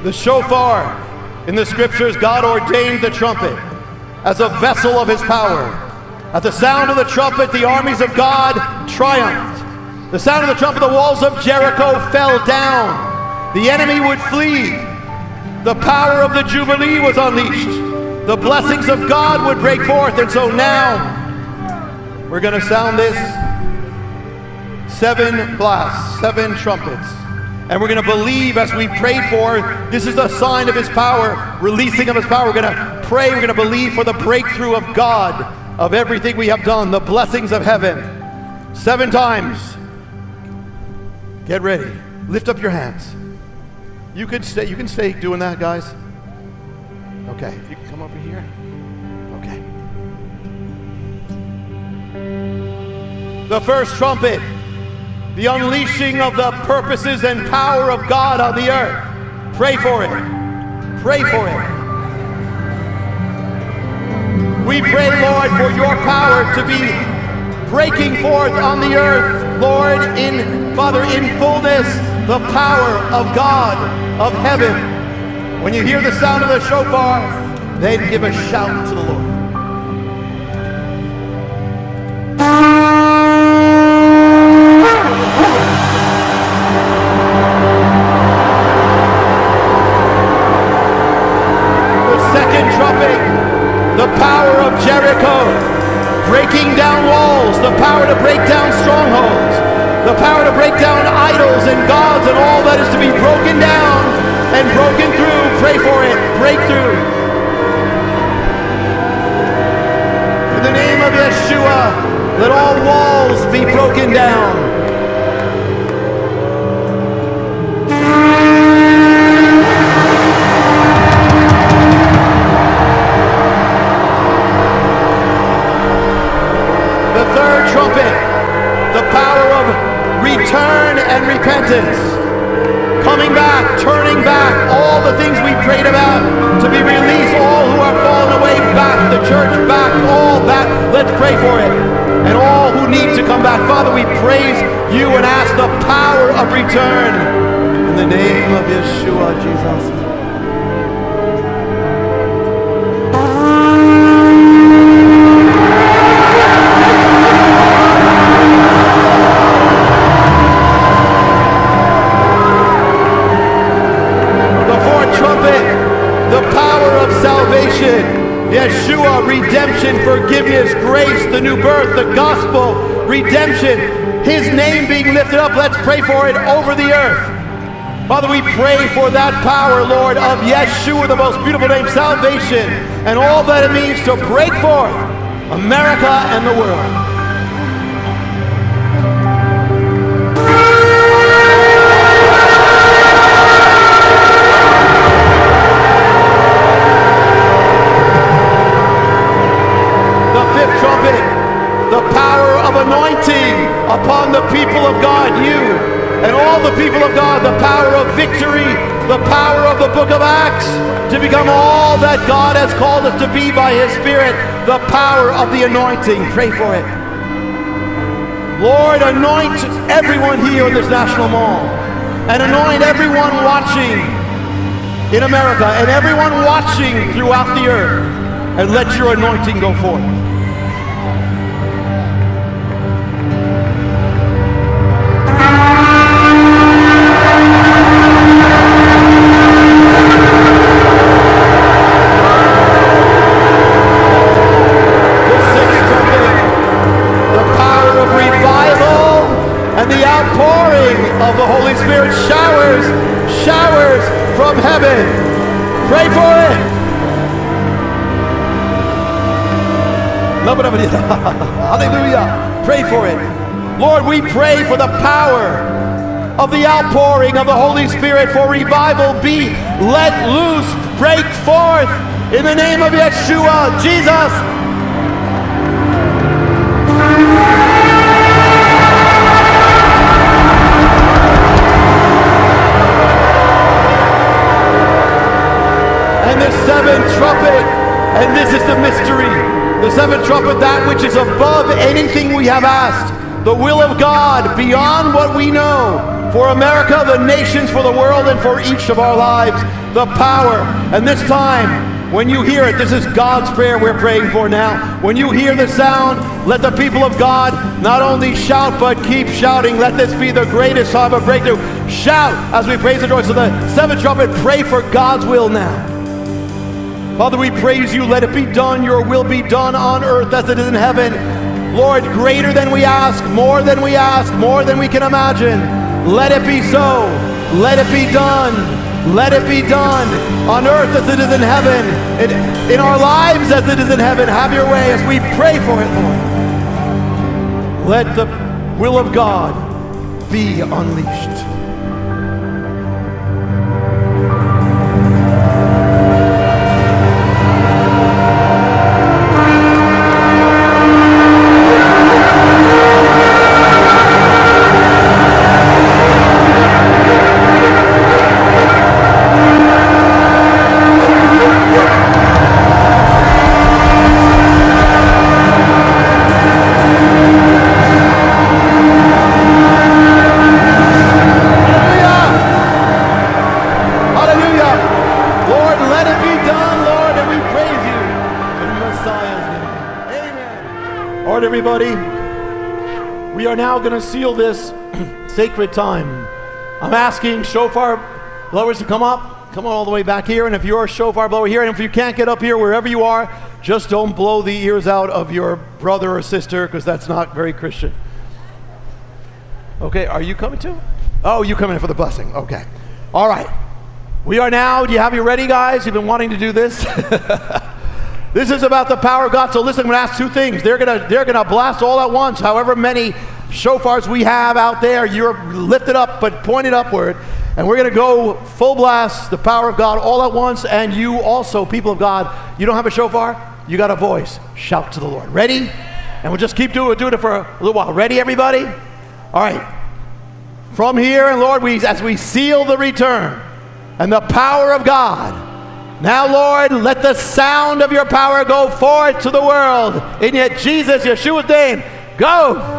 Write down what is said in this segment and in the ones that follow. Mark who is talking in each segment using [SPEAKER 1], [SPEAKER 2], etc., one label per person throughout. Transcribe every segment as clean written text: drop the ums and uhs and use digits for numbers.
[SPEAKER 1] The shofar, in the scriptures, God ordained the trumpet as a vessel of his power. At the sound of the trumpet, the armies of God triumphed. The sound of the trumpet, the walls of Jericho fell down. The enemy would flee. The power of the Jubilee was unleashed. The blessings of God would break forth. And so now, we're going to sound this 7 blasts, 7 trumpets. And we're going to believe as we prayed for, this is the sign of his power, releasing of his power. We're going to pray, we're going to believe for the breakthrough of God, of everything we have done, the blessings of heaven. 7 times. Get ready. Lift up your hands. You can stay doing that, guys. Okay, you can come over here. Okay. The first trumpet, the unleashing of the purposes and power of God on the earth. Pray for it. Pray for it. We pray, Lord, for your power to be breaking forth on the earth, Lord, Father, in fullness, the power of God, of heaven. When you hear the sound of the shofar, then give a shout to the Lord. The second trumpet, the power of Jericho, breaking down walls, the power to break down strongholds, the power to break down idols and gods and all that is to be broken down and broken through. Pray for it. Breakthrough. In the name of Yeshua, let all walls be broken down. The third trumpet, the power of return and repentance. Coming back, turning back, all the things we prayed about to be released, all who are fallen away back, the church back, all back. Let's pray for it. And all who need to come back. Father, we praise you and ask the power of return. In the name of Yeshua, Jesus. Yeshua, redemption, forgiveness, grace, the new birth, the gospel, redemption, his name being lifted up. Let's pray for it over the earth. Father, we pray for that power, Lord, of Yeshua, the most beautiful name, salvation, and all that it means to break forth America and the world. The power of anointing upon the people of God, you and all the people of God, the power of victory, the power of the book of Acts to become all that God has called us to be by his Spirit, the power of the anointing. Pray for it. Lord, anoint everyone here in this National Mall and anoint everyone watching in America and everyone watching throughout the earth, and let your anointing go forth. Of the Holy Spirit showers from heaven. Pray for it. Hallelujah. Pray for it. Lord, we pray for the power of the outpouring of the Holy Spirit for revival be let loose, break forth in the name of Yeshua, Jesus. And the seventh trumpet, and this is the mystery, the seventh trumpet, that which is above anything we have asked, the will of God beyond what we know, for America, the nations, for the world, and for each of our lives, the power. And this time, when you hear it, this is God's prayer we're praying for now. When you hear the sound, let the people of God not only shout, but keep shouting. Let this be the greatest time of breakthrough. Shout as we praise the Lord. So the seventh trumpet, pray for God's will now. Father, we praise you. Let it be done. Your will be done on earth as it is in heaven. Lord, greater than we ask, more than we ask, more than we can imagine. Let it be so. Let it be done. Let it be done on earth as it is in heaven, in our lives as it is in heaven. Have your way as we pray for it, Lord. Let the will of God be unleashed. Everybody, we are now going to seal this sacred time. I'm asking shofar blowers to come up. Come on all the way back here. And if you're a shofar blower here, and if you can't get up here, wherever you are, just don't blow the ears out of your brother or sister, because that's not very Christian. Okay, are you coming too? Oh, you coming in for the blessing. Okay. All right. We are now, do you have you ready, guys? You've been wanting to do this. This is about the power of God. So listen, I'm going to ask two things. They're gonna blast all at once. However many shofars we have out there, you're lifted up but pointed upward. And we're going to go full blast, the power of God all at once. And you also, people of God, you don't have a shofar? You got a voice. Shout to the Lord. Ready? And we'll just keep doing it for a little while. Ready, everybody? All right. From here, and Lord, as we seal the return and the power of God, now, Lord, let the sound of your power go forth to the world. In Jesus, Yeshua's name, go.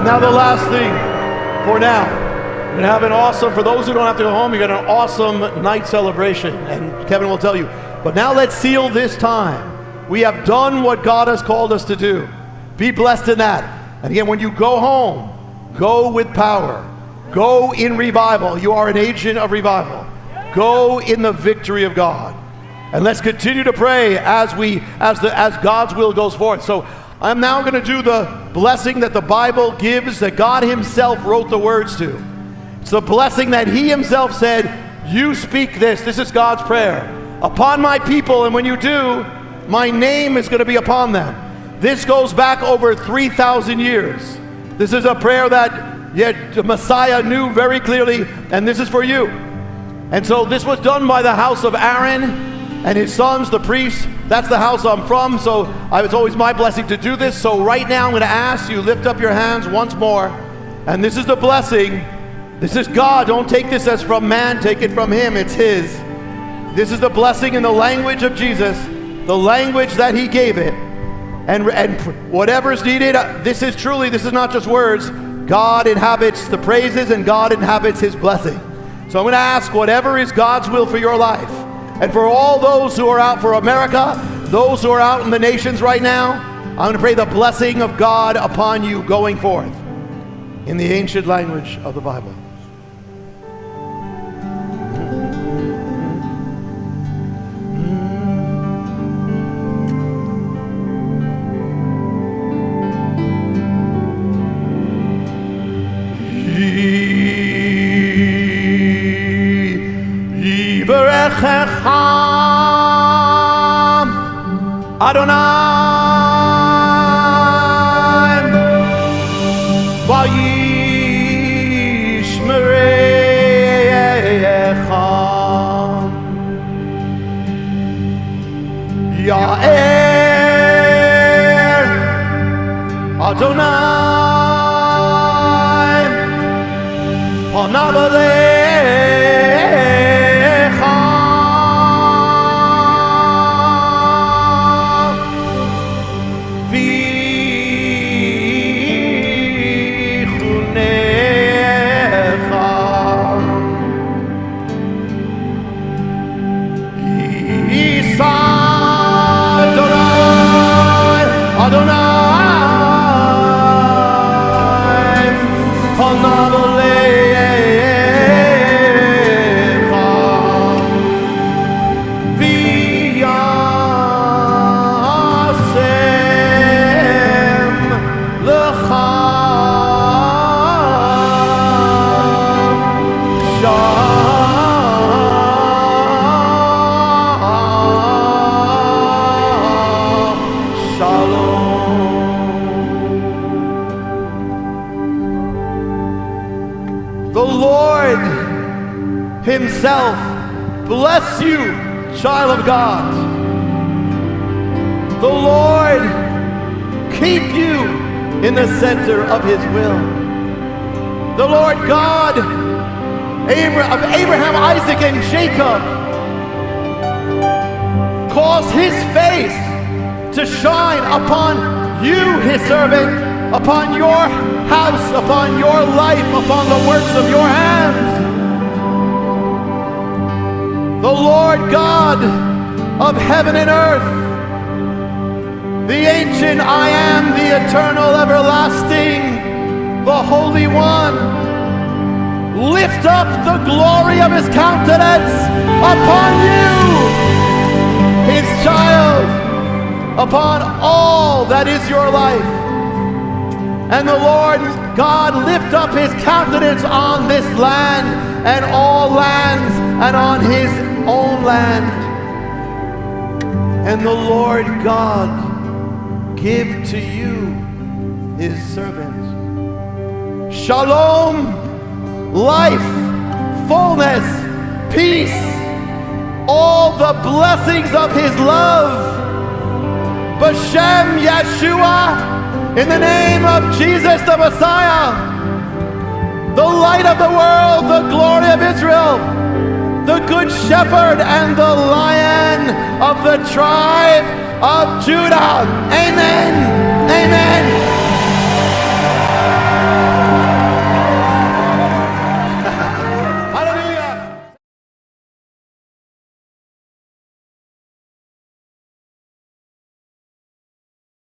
[SPEAKER 1] Now the last thing for now, we're going to have an awesome, for those who don't have to go home, you got an awesome night celebration, and Kevin will tell you. But now let's seal this time. We have done what God has called us to do. Be blessed in that. And again, when you go home, go with power. Go in revival. You are an agent of revival. Go in the victory of God. And let's continue to pray as God's will goes forth. So I'm now going to do the blessing that the Bible gives, that God himself wrote the words to. It's the blessing that he himself said, you speak this. This is God's prayer. Upon my people, and when you do, my name is going to be upon them. This goes back over 3,000 years. This is a prayer that the Messiah knew very clearly, and this is for you. And so this was done by the house of Aaron and his sons, the priests. That's the house I'm from, so it's always my blessing to do this. So right now I'm going to ask you, lift up your hands once more. And this is the blessing. This is God. Don't take this as from man, take it from him. It's his. This is the blessing in the language of Jesus, the language that he gave it. And whatever is needed, this is not just words. God inhabits the praises and God inhabits his blessing. So I'm going to ask whatever is God's will for your life. And for all those who are out for America, those who are out in the nations right now, I'm going to pray the blessing of God upon you going forth in the ancient language of the Bible. Adonai vayishmerecha Ya'er Adonai panav alecha v'chunecha Yisa Adonai panav alecha v'yasem lecha The Lord Himself bless you, child of God. The Lord keep you in the center of His will. The Lord God of Abraham, Isaac, and Jacob cause His face to shine upon you, His servant, upon your house, upon your life, upon the works of your hands. The Lord God of heaven and earth, the ancient I am, the eternal, everlasting, the Holy One, lift up the glory of His countenance upon you, His child, upon all that is your life. And the Lord God lift up His countenance on this land and all lands and on His own land. And the Lord God give to you His servants shalom, life, fullness, peace, all the blessings of His love. B'Shem Yeshua, in the name of Jesus the Messiah, the light of the world, the glory of Israel, the good shepherd and the lion of the tribe of Judah. Amen. Amen.